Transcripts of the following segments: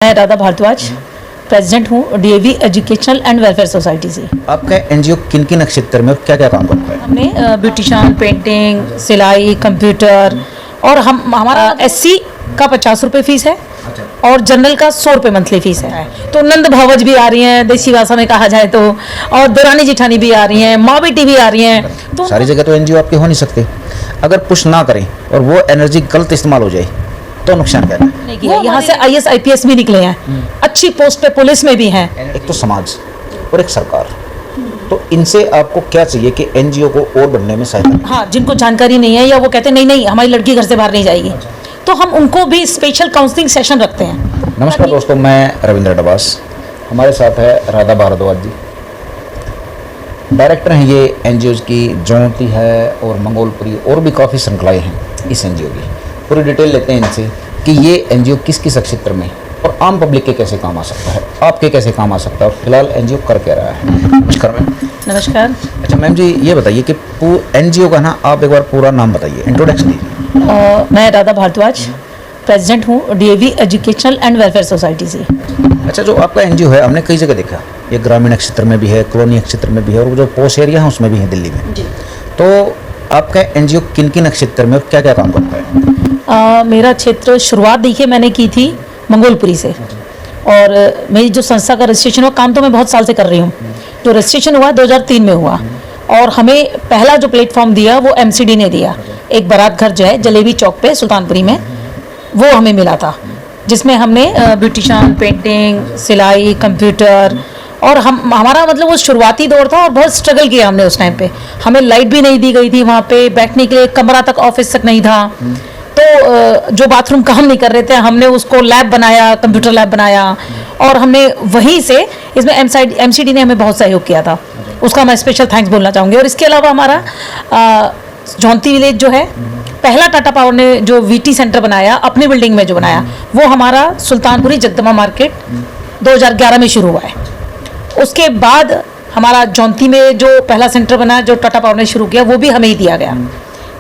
मैं राधा भारद्वाज प्रेसिडेंट हूँ DAV educational and welfare society से। आपका एनजीओ किन किन क्षेत्र में और क्या क्या काम करता है? हमने ब्यूटिशियन, पेंटिंग, सिलाई, कंप्यूटर और हमारा एससी का 50 रुपये फीस है और जनरल का 100 रुपये मंथली फीस है। तो नंद भावज भी आ रही हैं देसी भाषा में कहा जाए तो, और दरानी जिठानी भी आ रही हैं, माँ बेटी भी आ रही हैं। तो सारी जगह तो एनजीओ आपके हो नहीं सकते। अगर पुश ना करें और वो एनर्जी गलत इस्तेमाल हो जाए तो नुकसान क्या है? यहाँ से IAS IPS भी निकले हैं, अच्छी पोस्ट पे पुलिस में भी हैं। एक तो समाज और एक सरकार, तो इनसे आपको क्या चाहिए कि एनजीओ को और बढ़ने में सहायता? हाँ, जिनको जानकारी नहीं है या वो कहते हैं नहीं हमारी लड़की घर से बाहर नहीं जाएगी, तो हम उनको भी स्पेशल काउंसलिंग सेशन रखते हैं। नमस्कार दोस्तों, मैं रविंद्र डबास, हमारे साथ है राधा भारद्वाज जी, डायरेक्टर हैं ये एनजीओ की। ज्योति है और मंगोलपुरी और भी काफ़ी श्रृंखलाएँ हैं इस एनजीओ की। पूरी डिटेल लेते हैं इनसे कि ये एनजीओ किस किस क्षेत्र में और आम पब्लिक के कैसे काम आ सकता है, आपके कैसे काम आ सकता है, और फिलहाल एनजीओ कर क्या रहा है। नमस्कार मैम। नमस्कार। अच्छा मैम जी, ये बताइए कि एनजीओ का ना आप एक बार पूरा नाम बताइए, इंट्रोडक्शन दीजिए। मैं राधा भारद्वाज प्रेसिडेंट हूँ DAV educational and welfare society से। अच्छा, जो आपका एनजीओ है हमने कई जगह देखा, ये ग्रामीण क्षेत्र में भी है, कॉलोनी क्षेत्र में भी है, और जो पोस्ट एरिया है उसमें भी है दिल्ली में। तो आपका एनजीओ किन किन क्षेत्र में और क्या क्या काम करता है? मेरा क्षेत्र शुरुआत देखिए मैंने की थी मंगोलपुरी से, और मेरी जो संस्था का रजिस्ट्रेशन हुआ, काम तो मैं बहुत साल से कर रही हूँ, जो रजिस्ट्रेशन हुआ 2003 में हुआ, और हमें पहला जो प्लेटफॉर्म दिया वो MCD ने दिया। एक बारात घर जो है जलेबी चौक पे सुल्तानपुरी में, वो हमें मिला था, जिसमें हमने ब्यूटिशियन, पेंटिंग, सिलाई, कंप्यूटर, और हमारा मतलब वो शुरुआती दौर था और बहुत स्ट्रगल किया हमने उस टाइम पे। हमें लाइट भी नहीं दी गई थी वहाँ पे, बैठने के लिए कमरा तक, ऑफिस तक नहीं था, तो जो बाथरूम काम नहीं कर रहे थे हमने उसको लैब बनाया, कंप्यूटर लैब बनाया, और हमने वहीं से इसमें MCD ने हमें बहुत सहयोग किया था, उसका मैं स्पेशल थैंक्स बोलना चाहूँगी। और इसके अलावा हमारा जौनती विलेज जो है, पहला टाटा पावर ने जो VT सेंटर बनाया अपनी बिल्डिंग में जो बनाया, वो हमारा सुल्तानपुरी जगदम्बा मार्केट 2011 में शुरू हुआ है। उसके बाद हमारा जौनती में जो पहला सेंटर बना जो टाटा पावर ने शुरू किया, वो भी हमें ही दिया गया,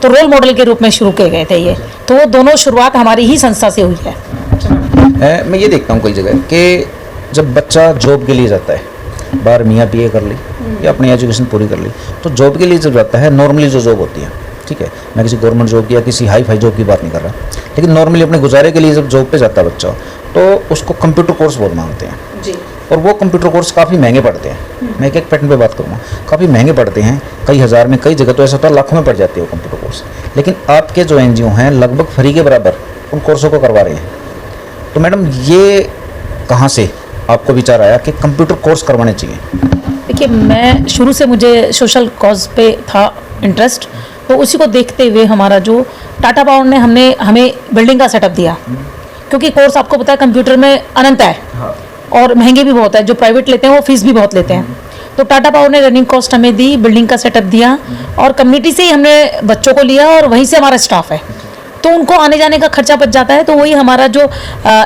तो रोल मॉडल के रूप में शुरू किए गए थे ये। तो वो दोनों शुरुआत हमारी ही संस्था से हुई है। मैं ये देखता हूँ कई जगह कि जब बच्चा जॉब के लिए जाता है, बाहर मियाँ PA कर ली या अपनी एजुकेशन पूरी कर ली, तो जॉब के लिए जब जाता है, नॉर्मली जो जॉब होती है, ठीक है, मैं किसी गवर्नमेंट जॉब या किसी हाई फाई जॉब की बात नहीं कर रहा, लेकिन नॉर्मली अपने गुजारे के लिए जब जॉब पे जाता है बच्चा, तो उसको कंप्यूटर कोर्स बहुत मांगते हैं जी। और वो कंप्यूटर कोर्स काफ़ी महंगे पड़ते हैं। मैं एक पैटर्न पे बात करूँगा, काफ़ी महंगे पड़ते हैं, कई हज़ार में, कई जगह तो ऐसा होता है लाखों में पड़ जाते हैं वो कंप्यूटर कोर्स। लेकिन आपके जो एनजीओ हैं लगभग फ्री के बराबर उन कोर्सों को करवा रहे हैं। तो मैडम, ये कहाँ से आपको विचार आया कि कंप्यूटर कोर्स करवाने चाहिए? देखिए, मैं शुरू से मुझे सोशल कॉज पे था इंटरेस्ट, तो उसी को देखते हुए हमारा जो टाटा पावर ने हमें बिल्डिंग का सेटअप दिया, क्योंकि कोर्स आपको पता है कंप्यूटर में अनंत है। हाँ। और महंगे भी बहुत है, जो प्राइवेट लेते हैं वो फीस भी बहुत लेते हैं। तो टाटा पावर ने रनिंग कॉस्ट हमें दी, बिल्डिंग का सेटअप दिया, और कम्युनिटी से ही हमने बच्चों को लिया, और वहीं से हमारा स्टाफ है, तो उनको आने जाने का खर्चा बच जाता है। तो वही हमारा जो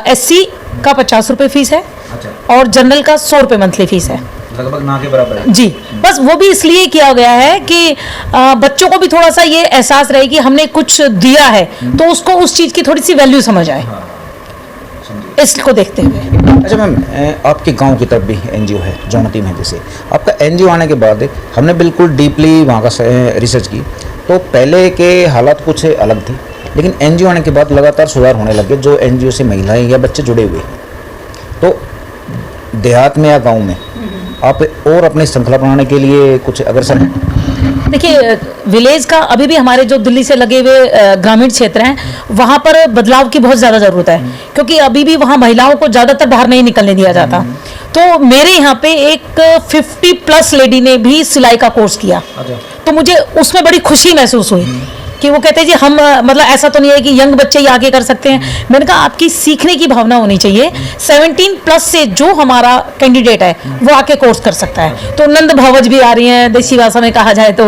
SC का 50 रुपये फीस है और जनरल का 100 रुपये मंथली फीस है, लगभग ना के बराबर है जी। बस वो भी इसलिए किया गया है कि बच्चों को भी थोड़ा सा ये एहसास रहे कि हमने कुछ दिया है, तो उसको उस चीज़ की थोड़ी सी वैल्यू समझ आए, इसको देखते हुए। अच्छा मैम, आपके गांव की तरफ भी एनजीओ है जौनती में, जैसे आपका एनजीओ आने के बाद हमने बिल्कुल डीपली वहाँ का रिसर्च की, तो पहले के हालात कुछ अलग थी, लेकिन एनजीओ आने के बाद लगातार सुधार होने लगे। जो एनजीओ से महिलाएं या बच्चे जुड़े हुए, तो देहात में या गांव में आप और अपनी श्रृंखला बनाने के लिए कुछ अग्रसर हैं? देखिए, विलेज का अभी भी हमारे जो दिल्ली से लगे हुए ग्रामीण क्षेत्र हैं, वहाँ पर बदलाव की बहुत ज़्यादा ज़रूरत है, क्योंकि अभी भी वहाँ महिलाओं को ज़्यादातर बाहर नहीं निकलने दिया जाता। तो मेरे यहाँ पे एक 50+ लेडी ने भी सिलाई का कोर्स किया, तो मुझे उसमें बड़ी खुशी महसूस हुई कि वो कहते हैं जी हम मतलब ऐसा तो नहीं है कि यंग बच्चे ही आगे कर सकते हैं। मैंने कहा आपकी सीखने की भावना होनी चाहिए। 17+ से जो हमारा कैंडिडेट है वो आके कोर्स कर सकता है। तो नंद भावज भी आ रही हैं देसी भाषा में कहा जाए तो,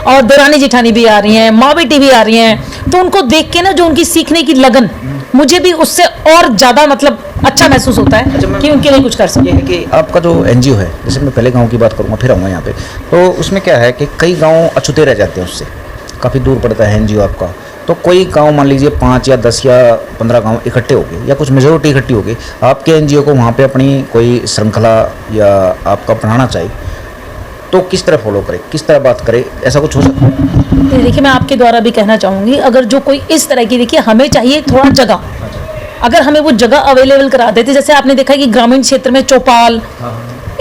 और दरानी जिठानी भी आ रही हैं, माँ बेटी भी आ रही हैं। तो उनको देख के ना जो उनकी सीखने की लगन, मुझे भी उससे और ज़्यादा मतलब अच्छा महसूस होता है कि उनके लिए कुछ कर सकते हैं। कि आपका जो एनजीओ है, जैसे मैं पहले गांव की बात करूँगा फिर आऊँगा यहाँ पे, तो उसमें क्या है कि कई गांव अछूते रह जाते हैं, उससे काफ़ी दूर पड़ता है एनजीओ आपका। तो तो कोई गांव मान लीजिए 5 या 10 या 15 गांव इकट्ठे हो गए या कुछ मेजोरिटी इकट्ठी हो गई, आपके एनजीओ को वहाँ पे अपनी कोई श्रृंखला या आपका बनाना चाहिए, तो किस तरह फॉलो करे, किस तरह बात करे, ऐसा कुछ हो सकता है? देखिए, मैं आपके द्वारा भी कहना चाहूँगी, अगर जो कोई इस तरह की, देखिए हमें चाहिए थोड़ा जगह, अगर हमें वो जगह अवेलेबल करा देते, जैसे आपने देखा कि ग्रामीण क्षेत्र में चौपाल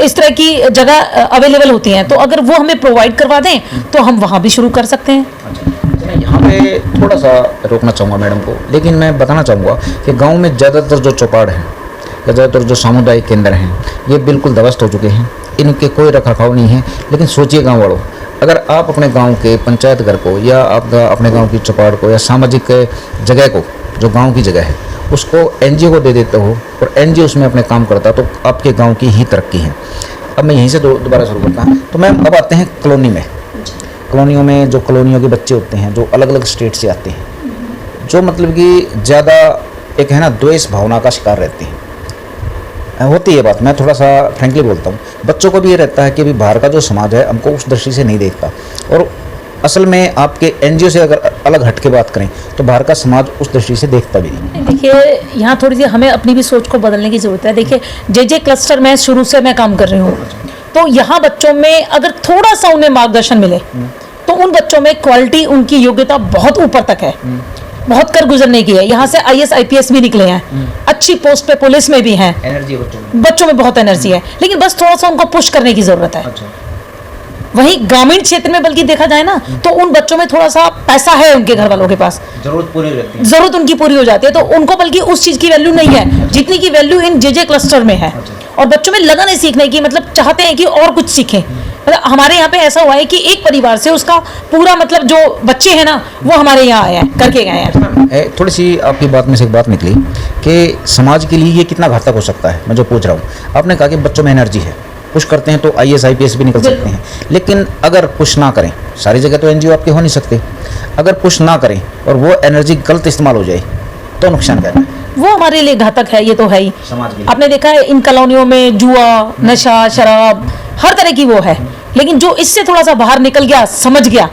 इस तरह की जगह अवेलेबल होती हैं, तो अगर वो हमें प्रोवाइड करवा दें तो हम वहाँ भी शुरू कर सकते हैं। यहाँ पे थोड़ा सा रोकना चाहूँगा मैडम को, लेकिन मैं बताना चाहूँगा कि गांव में ज़्यादातर जो चौपाड़ हैं या ज़्यादातर जो सामुदायिक केंद्र हैं ये बिल्कुल ध्वस्त हो चुके हैं, इनके कोई रखरखाव नहीं है। लेकिन सोचिए गाँव वालों, अगर आप अपने गांव के पंचायत घर को या आप अपने गांव की चौपाड़ को या सामाजिक जगह को, जो गांव की जगह है, उसको एनजीओ को दे देते हो और एनजीओ उसमें अपने काम करता, तो आपके गांव की ही तरक्की है। अब मैं यहीं से दोबारा शुरू करता हूँ। तो मैम अब आते हैं कॉलोनी में। कॉलोनियों में जो कॉलोनियों के बच्चे होते हैं जो अलग अलग स्टेट से आते हैं, जो मतलब कि ज़्यादा एक है ना द्वेष भावना का शिकार रहते हैं, होती है बात, मैं थोड़ा सा फ्रेंकली बोलता हूँ। बच्चों को भी ये रहता है कि अभी बाहर का जो समाज है हमको उस दृष्टि से नहीं देखता, और असल में आपके एनजीओ से अगर अलग हट के बात करें तो बाहर का समाज उस दृष्टि से देखता भी नहीं। देखिए, यहाँ थोड़ी सी हमें अपनी भी सोच को बदलने की ज़रूरत है। देखिए, जे क्लस्टर में शुरू से मैं काम कर रही हूँ, तो यहाँ बच्चों में अगर थोड़ा सा उन्हें मार्गदर्शन मिले तो उन बच्चों में क्वालिटी, उनकी योग्यता बहुत ऊपर तक है, बहुत कर गुजरने की है। यहाँ से IAS IPS भी निकले हैं, अच्छी पोस्ट पे पुलिस में भी हैं, एनर्जी बच्चों में बहुत एनर्जी है, लेकिन बस थोड़ा सा उनको पुश करने की ज़रूरत है। वहीं ग्रामीण क्षेत्र में बल्कि देखा जाए ना तो उन बच्चों में थोड़ा सा पैसा है, उनके घर वालों के पास जरूरत पूरी हो जाती है, जरूरत उनकी पूरी हो जाती है, तो उनको बल्कि उस चीज़ की वैल्यू नहीं है जितनी की वैल्यू इन जे क्लस्टर में है। और बच्चों में लगन है सीखने की, मतलब चाहते हैं कि और कुछ सीखें। मतलब हमारे यहाँ पे ऐसा हुआ है कि एक परिवार से उसका पूरा, मतलब जो बच्चे हैं ना वो हमारे यहाँ आए हैं, करके गए हैं। थोड़ी सी आपकी बात में से एक बात निकली कि समाज के लिए ये कितना घातक हो सकता है। मैं जो पूछ रहा हूँ, आपने कहा कि बच्चों में एनर्जी है, पुश करते हैं तो IAS IPS भी निकल सकते हैं, लेकिन अगर पुश ना करें, सारी जगह तो एनजीओ आपके हो नहीं सकते, अगर पुश ना करें और वो एनर्जी गलत इस्तेमाल हो जाए तो नुकसान क्या है? वो हमारे लिए घातक है, ये तो है ही। समाज के लिए आपने देखा है इन कॉलोनियों में जुआ, नशा, शराब, हर तरह की वो है, लेकिन जो इससे थोड़ा सा बाहर निकल गया, समझ गया,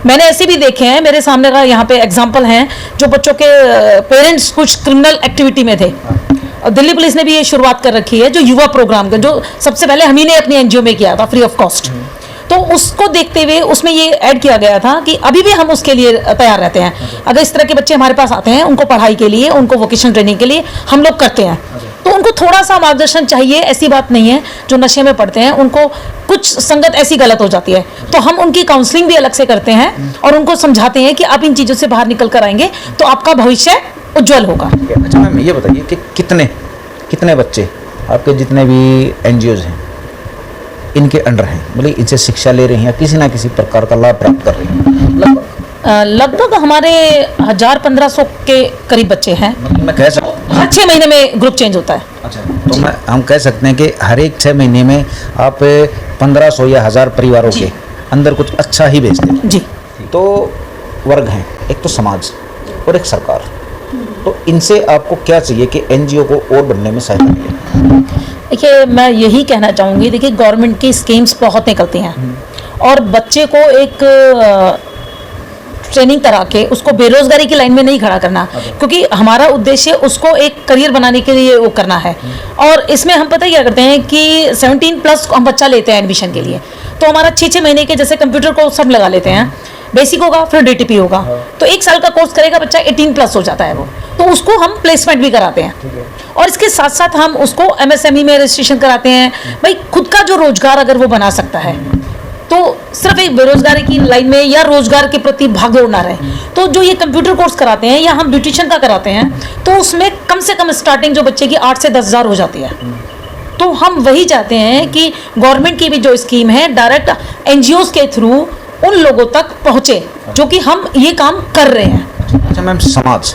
मैंने ऐसे भी देखे हैं, मेरे सामने का यहाँ पे एग्जाम्पल हैं, जो बच्चों के पेरेंट्स कुछ क्रिमिनल एक्टिविटी में थे। और दिल्ली पुलिस ने भी ये शुरुआत कर रखी है, जो युवा प्रोग्राम का, जो सबसे पहले हम ही ने अपनी एनजीओ में किया था फ्री ऑफ कॉस्ट। तो उसको देखते हुए उसमें ये ऐड किया गया था कि अभी भी हम उसके लिए तैयार रहते हैं। अगर इस तरह के बच्चे हमारे पास आते हैं, उनको पढ़ाई के लिए, उनको वोकेशनल ट्रेनिंग के लिए हम लोग करते हैं, तो उनको थोड़ा सा मार्गदर्शन चाहिए। ऐसी बात नहीं है जो नशे में पड़ते हैं उनको कुछ संगत ऐसी गलत हो जाती है, तो हम उनकी काउंसलिंग भी अलग से करते हैं और उनको समझाते हैं कि आप इन चीज़ों से बाहर निकल कर आएंगे तो आपका भविष्य उज्जवल होगा। अच्छा मैम, ये बताइए कि कितने बच्चे आपके जितने भी एनजीओज हैं इनके अंडर हैं, मतलब इनसे शिक्षा ले रहे हैं या किसी ना किसी प्रकार का लाभ प्राप्त कर रहे हैं? लगभग हमारे 1000-1500 के करीब बच्चे हैं। मतलब मैं कह सकता हर 6 महीने में ग्रुप चेंज होता है। अच्छा, तो हम कह सकते हैं कि हर एक 6 महीने में आप 1500 या 1000 परिवारों के अंदर कुछ अच्छा ही भेजते हैं जी। तो वर्ग हैं, एक तो समाज और एक सरकार, तो इनसे आपको क्या चाहिए कि एनजीओ को और बनने में सहायता मिले? देखिए, मैं यही कहना चाहूँगी, देखिए गवर्नमेंट की स्कीम्स बहुत निकलती हैं और बच्चे को एक ट्रेनिंग करा के उसको बेरोजगारी की लाइन में नहीं खड़ा करना, क्योंकि हमारा उद्देश्य उसको एक करियर बनाने के लिए वो करना है। और इसमें हम पता क्या करते हैं कि 17+ हम बच्चा लेते हैं एडमिशन के लिए, तो हमारा 6 महीने के जैसे कंप्यूटर को सब लगा लेते हैं, बेसिक होगा फिर DTP होगा, तो 1 साल का कोर्स करेगा बच्चा, 18+ हो जाता है वो, तो उसको हम प्लेसमेंट भी कराते हैं। और इसके साथ साथ हम उसको MSME में रजिस्ट्रेशन कराते हैं। भाई खुद का जो रोजगार अगर वो बना सकता है तो सिर्फ एक बेरोजगारी की लाइन में या रोजगार के प्रति भाग दौड़ ना रहे, तो जो ये कंप्यूटर कोर्स कराते हैं या हम ब्यूटिशियन का कराते हैं, तो उसमें कम से कम स्टार्टिंग जो बच्चे की 8 से 10 हज़ार हो जाती है। तो हम वही चाहते हैं कि गवर्नमेंट की भी जो स्कीम है डायरेक्ट NGOs के थ्रू उन लोगों तक पहुँचे जो कि हम ये काम कर रहे हैं। अच्छा मैम, समाज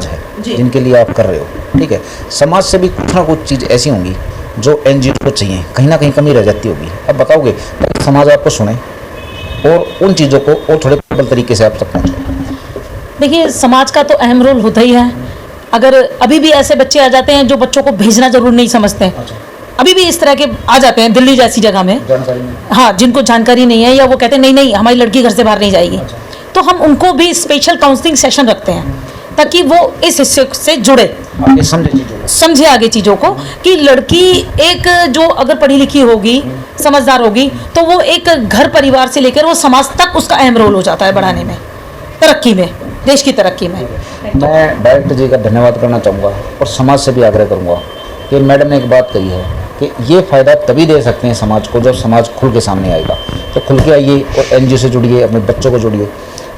है जिनके लिए आप कर रहे हो, ठीक है, समाज से भी कुछ ना कुछ चीज़ ऐसी होंगी जो एनजीओ को चाहिए, कहीं ना कहीं कमी रह जाती होगी। अब बताओगे तो समाज आपको सुने और उन चीज़ों को और थोड़े प्रबल तरीके से आप तक पहुँचे। देखिए, समाज का तो अहम रोल होता ही है। अगर अभी भी ऐसे बच्चे आ जाते हैं जो बच्चों को भेजना जरूर नहीं समझते, अभी भी इस तरह के आ जाते हैं दिल्ली जैसी जगह में, हाँ, जिनको जानकारी नहीं है, या वो कहते हैं नहीं हमारी लड़की घर से बाहर नहीं जाएगी, तो हम उनको भी स्पेशल काउंसलिंग सेशन रखते हैं ताकि वो इस हिस्से से जुड़े, आगे समझे चीज़ों को। समझे आगे चीज़ों को कि लड़की एक जो अगर पढ़ी लिखी होगी, समझदार होगी, तो वो एक घर परिवार से लेकर वो समाज तक उसका अहम रोल हो जाता है बढ़ाने में, तरक्की में, देश की तरक्की में। मैं डायरेक्टर जी का धन्यवाद करना चाहूँगा और समाज से भी आग्रह करूँगा कि मैडम ने एक बात कही है कि ये फ़ायदा तभी दे सकते हैं समाज को जब समाज खुल के सामने आएगा। तो खुल के आइए और NGO से जुड़िए, अपने बच्चों को जोड़िए,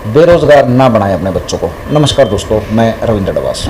बेरोज़गार ना बनाएं अपने बच्चों को। नमस्कार दोस्तों, मैं रविंद्र डवास।